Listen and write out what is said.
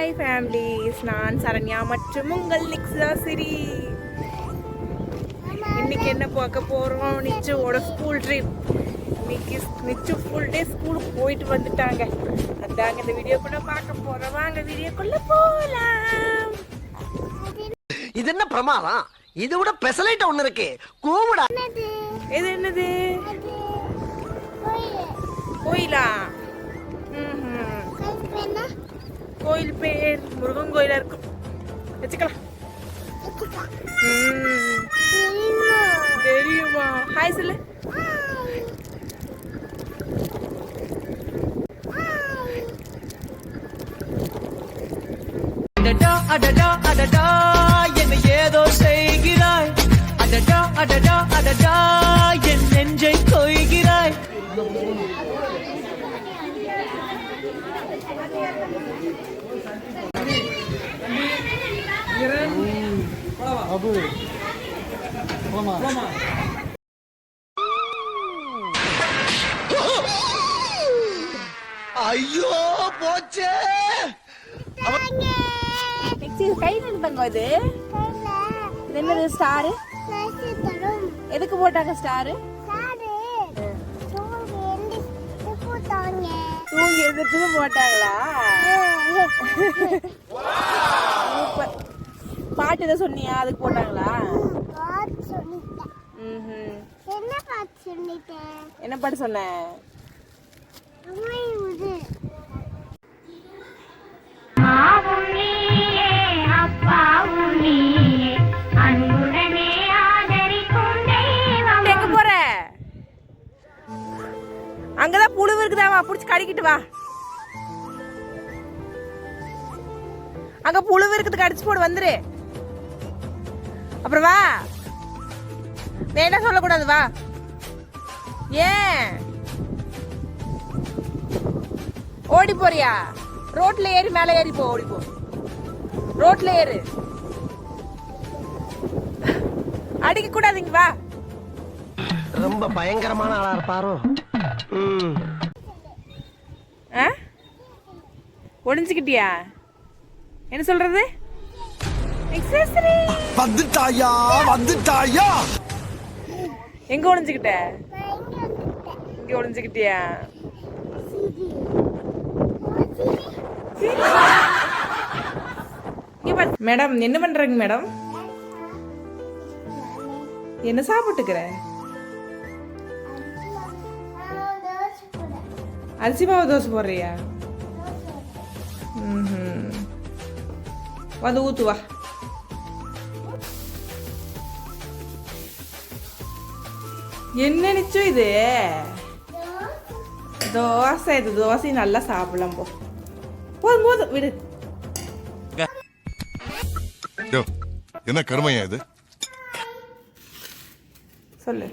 Hi families, நான் சரண்யா மற்றும் உங்கள் நிக்ஸாசிரி. இன்னைக்கு என்ன பார்க்க போகிறோம்? நிச்சுவோட ஸ்கூல் ட்ரிப். இன்னைக்கு நிச்சு ஃபுல் டே ஸ்கூலுக்கு போயிட்டு வந்துட்டாங்க. அதாங்க இந்த வீடியோக்குள்ள பார்க்க போகிறோம். வாங்க வீடியோக்குள்ள போகலாம். இது என்ன பிரமாதம்? இது விட பெசலைட் ஒன்று இருக்கு. கூவுடா. இது என்னது? கோயிலா? கோயில் பேர் முருகன் கோயிலா இருக்கும். வச்சுக்கலாம். தெரியுமா? ஹாய் சொல்லு. அடடா அடடா அடடா என்னை ஏதோ செய்கிறாய். அடடா அடடா அடடா என் நெஞ்சை கொய்கிறாய். ஐயோ போச்சே. கை நிறுத்தங்க. இது என்னது? ஸ்டாரு. எதுக்கு போட்டாங்க ஸ்டாரு? தூங்கி எதுக்கு போட்டாங்களா? பாட்டு எதை சொன்னியா? அதுக்கு போட்டாங்களா? என்ன பாட்டு சொன்ன? எங்க போற? அங்கதான் புழு இருக்குதாவா, புடிச்சு கடிக்கிட்டு வா. அங்க புழு இருக்குது, கடிச்சு போடு. வந்துரு. அப்புறம் வா. வேண்டாம் சொல்லக்கூடாது. வா. ஏன் ஓடி போறியா? ரோட்ல ஏறி மேல ஏறி போ. ஓடி போ. ரோட்ல ஏறு. அடிக்க கூடாதுங்க. வா. ரொம்ப பயங்கரமான ஆளா இருப்பாரோ. ஒளிஞ்சுக்கிட்டியா? என்ன சொல்றது? வந்துட்டாயா வந்துட்டாயா. எங்க ஒளிஞ்சுக்கிட்ட? இங்க ஒளிஞ்சுக்கிட்டியா? மேடம் என்ன பண்றீங்க மேடம்? என்ன சாப்பிட்டுக்கிற? அரிசி மாவு தோசை போடுறியா? வந்து ஊத்து வா. என்ன நிச்சோ இது? தோசை. இது தோசை நல்லா சாப்பிடலாம். போ. போதும் போதும் விடு. என்ன கருமையா இது? சொல்லு.